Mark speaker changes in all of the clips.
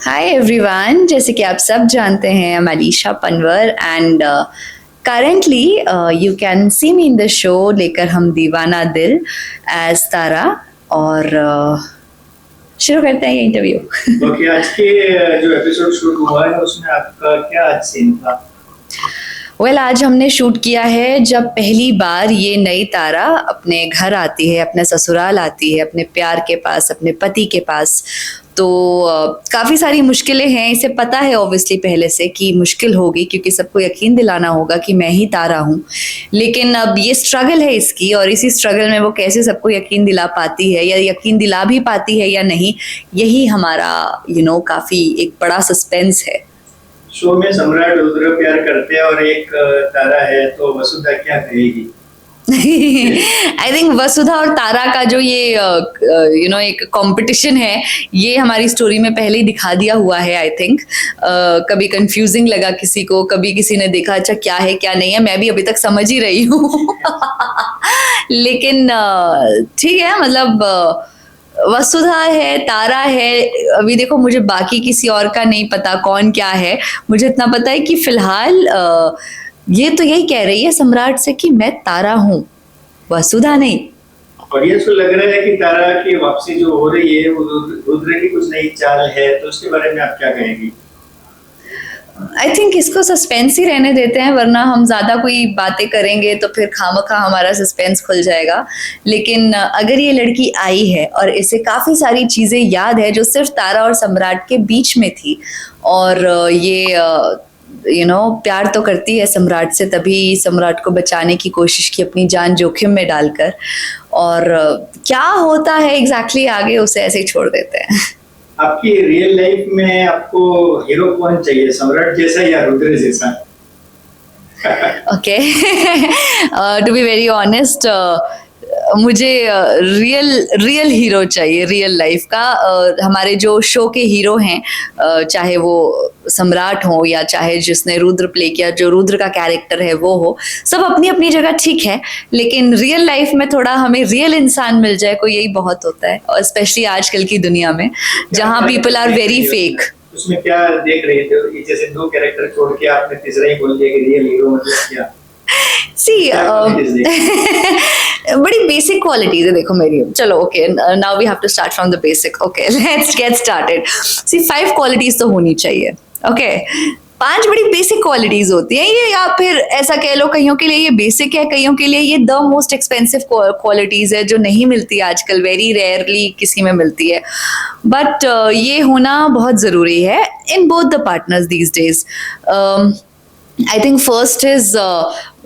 Speaker 1: Hi everyone, जैसे कि आप सब जानते हैं, I'm Alisha Panwar and currently you can see me in the show लेकर हम दीवाना दिल एज तारा। और शुरू करते हैं ये इंटरव्यू।
Speaker 2: ओके, आज के जो एपिसोड शूट हुआ है उसमें आपका क्या आज सीन था?
Speaker 1: आज हमने शूट किया है जब पहली बार ये नई तारा अपने घर आती है, अपने ससुराल आती है, अपने प्यार के पास, अपने पति के पास। तो काफ़ी सारी मुश्किलें हैं, इसे पता है ऑब्वियसली पहले से कि मुश्किल होगी, क्योंकि सबको यकीन दिलाना होगा कि मैं ही तारा हूँ। लेकिन अब ये स्ट्रगल है इसकी, और इसी स्ट्रगल में वो कैसे सबको यकीन दिला पाती है, या यकीन दिला भी पाती है या नहीं, यही हमारा काफ़ी एक बड़ा सस्पेंस है।
Speaker 2: शो में सम्राट रुद्र प्यार करते हैं और एक तारा है, तो वसुधा क्या कहेगी?
Speaker 1: आई थिंक वसुधा और तारा का जो ये एक कंपटीशन है, ये हमारी स्टोरी में पहले ही दिखा दिया हुआ है। आई थिंक कभी कंफ्यूजिंग लगा किसी को, कभी किसी ने देखा अच्छा क्या है क्या नहीं है, मैं भी अभी तक समझ ही रही हूँ। लेकिन ठीक है, मतलब वसुधा है, तारा है। अभी देखो, मुझे बाकी किसी और का नहीं पता कौन क्या है, मुझे इतना पता है कि फिलहाल ये तो यही कह रही है सम्राट से कि मैं तारा हूँ, वसुधा नहीं।
Speaker 2: और ये तो लग रहा है कि तारा की वापसी जो हो रही है वो रुद्र की कुछ नई चाल है, तो उसके बारे में आप क्या कहेंगी?
Speaker 1: आई थिंक इसको सस्पेंस ही रहने देते हैं, वरना हम ज़्यादा कोई बातें करेंगे तो फिर खामखा हमारा सस्पेंस खुल जाएगा। लेकिन अगर ये लड़की आई है और इसे काफ़ी सारी चीज़ें याद है जो सिर्फ तारा और सम्राट के बीच में थी, और ये प्यार तो करती है सम्राट से, तभी सम्राट को बचाने की कोशिश की अपनी जान जोखिम में डालकर। और क्या होता है एग्जैक्टली आगे उसे ऐसे ही छोड़ देते हैं।
Speaker 2: आपकी रियल लाइफ में आपको हीरो कौन चाहिए, सम्राट जैसा या रुद्र जैसा?
Speaker 1: Okay, to be very honest, मुझे रियल हीरो चाहिए, रियल लाइफ का। हमारे जो शो के हीरो हैं, चाहे वो सम्राट हो या चाहे जिसने रुद्र प्ले किया, जो रुद्र का कैरेक्टर है वो हो, सब अपनी अपनी जगह ठीक है। लेकिन रियल लाइफ में थोड़ा हमें रियल इंसान मिल जाए कोई, यही बहुत होता है, और स्पेशली आजकल की दुनिया में जहाँ पीपल आर वेरी फेक।
Speaker 2: उसमें क्या देख रहे थे? जैसे दो कैरेक्टर छोड़ के आपने तीसरा ही बोल दिया कि रियल हीरो, मतलब क्या?
Speaker 1: सी बड़ी बेसिक क्वालिटीज है, देखो मेरी। चलो okay, now we have to start from the basic. Okay, let's get started. See 5 qualities तो होनी चाहिए। ओके, 5 बड़ी बेसिक क्वालिटीज होती हैं ये, या फिर ऐसा कह लो, कईयों के लिए ये बेसिक है, कईयों के लिए ये द मोस्ट एक्सपेंसिव क्वालिटीज है जो नहीं मिलती आजकल, वेरी रेयरली किसी में मिलती है। बट ये होना बहुत जरूरी है in both the partners these days. I think first is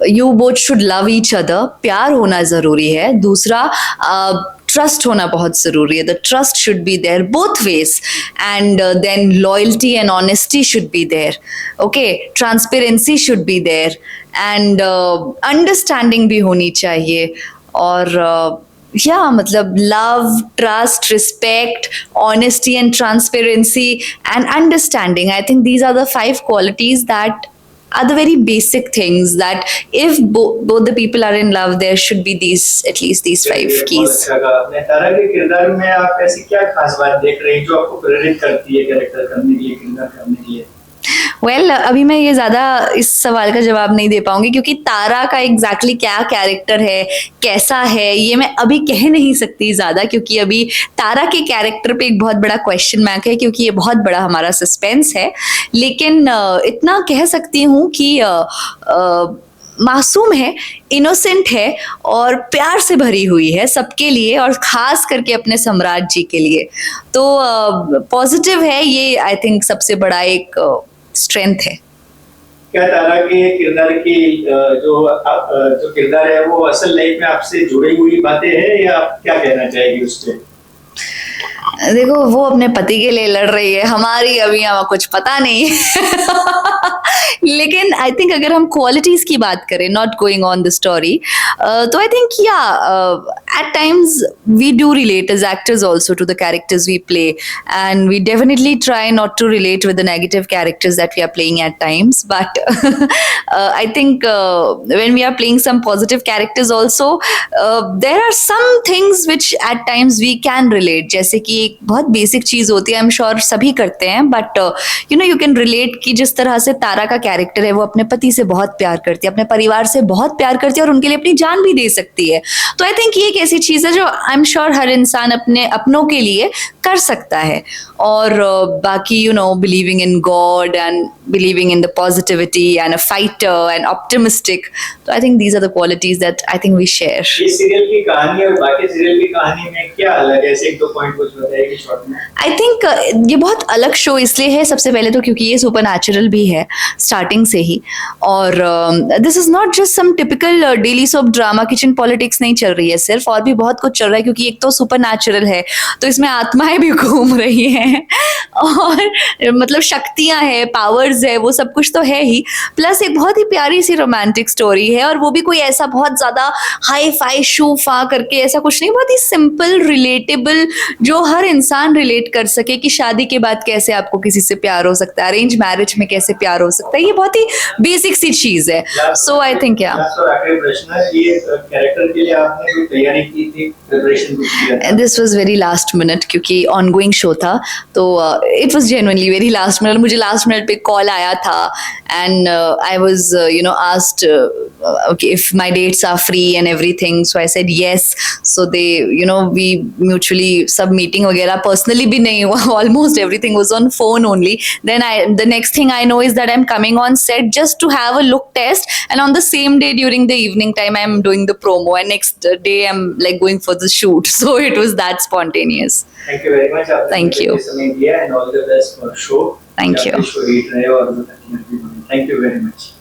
Speaker 1: you both should love each other, प्यार होना ज़रूरी है। दूसरा, ट्रस्ट होना बहुत ज़रूरी है, the trust should be there both ways, and then loyalty and honesty should be there. Okay, transparency should be there, and understanding भी होनी चाहिए। और मतलब love, trust, respect, honesty and transparency and understanding. I think these are the 5 qualities that are the very basic things that if both the people are in love, there should be at least these 5 keys.
Speaker 2: तारा के किरदार में आप ऐसी क्या खास बात देख रहे हैं जो आपको प्रेरित करती है कैरेक्टर करने के लिए, किरदार करने के लिए?
Speaker 1: अभी मैं ये ज़्यादा इस सवाल का जवाब नहीं दे पाऊंगी, क्योंकि तारा का एग्जैक्टली क्या कैरेक्टर है, कैसा है, ये मैं अभी कह नहीं सकती ज़्यादा, क्योंकि अभी तारा के कैरेक्टर पे एक बहुत बड़ा क्वेश्चन मार्क है, क्योंकि ये बहुत बड़ा हमारा सस्पेंस है। लेकिन इतना कह सकती हूँ कि मासूम है, इनोसेंट है, और प्यार से भरी हुई है सबके लिए, और खास करके अपने सम्राट जी के लिए। तो पॉजिटिव है ये, आई थिंक सबसे बड़ा एक स्ट्रेंथ है।
Speaker 2: क्या तारा के किरदार की जो किरदार है वो असल लाइफ में आपसे जुड़ी हुई बातें हैं, या आप क्या कहना चाहेंगे उससे?
Speaker 1: देखो, वो अपने पति के लिए लड़ रही है, हमारी अभी हमें कुछ पता नहीं। लेकिन आई थिंक अगर हम क्वालिटीज की बात करें, not going on the story, तो I think at times we do relate as actors also to the characters we play, and we definitely try not to relate with the negative characters that we are playing at times, but I think when we are playing some positive characters also, there are some things which at times we can relate. जैसे कि एक बहुत basic चीज होती है, I am sure सभी करते हैं, but you know you can relate कि जिस तरह से तारा का कैरेक्टर है, वो अपने पति से बहुत प्यार करती है, अपने परिवार से बहुत प्यार करती है और उनके लिए अपनी जान भी दे सकती है. तो आई थिंक ये एक ऐसी चीज है जो आई एम श्योर हर इंसान अपने अपनों के लिए कर सकता है. और बाकी you know believing in God and believing in the positivity and a fighter and optimistic, तो I think these are the qualities that I think we share.
Speaker 2: ये सीरियल की कहानी और बाकी सीरियल की कहानी में क्या अलग है? ऐसे एक दो पॉइंट कुछ बताइए शॉर्ट में.
Speaker 1: आई थिंक ये बहुत अलग शो इसलिए है, सबसे पहले तो क्योंकि ये सुपर नेचुरल भी है स्टार्टिंग से ही, और this is not just some typical daily soap drama, kitchen politics नहीं चल रही है सिर्फ, और भी बहुत कुछ चल रहा है, क्योंकि एक तो सुपर नेचुरल है तो इसमें आत्माएं भी घूम रही हैं और मतलब शक्तियां है, पावर्स है, वो सब कुछ तो है ही, प्लस एक बहुत ही प्यारी सी रोमांटिक स्टोरी है, और वो भी कोई ऐसा बहुत ज्यादा हाई फाई शू फा करके ऐसा कुछ नहीं, बहुत ही सिंपल रिलेटेबल जो हर इंसान रिलेट कर सके कि शादी के बाद कैसे आपको किसी से प्यार हो सकता है, अरेंज मैरिज में कैसे प्यार हो सकता है, ये बहुत ही बेसिक सी चीज है. सो आई थिंक या
Speaker 2: आखिरी प्रश्न, ये कैरेक्टर के लिए आपने कोई तैयारी की थी, प्रिपरेशन कुछ किया था?
Speaker 1: This was very last minute, क्योंकि ऑनगोइंग शो था, तो it was genuinely very last minute. मुझे लास्ट मिनट पे कॉल आया था and I was you know asked okay if my dates are free and everything, so I said yes. So they you know we mutually sub meeting वगैरह personally भी नहीं हुआ, almost everything was on phone only. Then the next thing I know is that I'm coming on set just to have a look test, and on the same day during the evening time I'm doing the promo, and next day I'm like going for the shoot. So it was that spontaneous.
Speaker 2: Thank you very much.
Speaker 1: Thank you.
Speaker 2: समय दिया and all the best for show.
Speaker 1: Thank you.
Speaker 2: Show hit रहे और Thank you very much.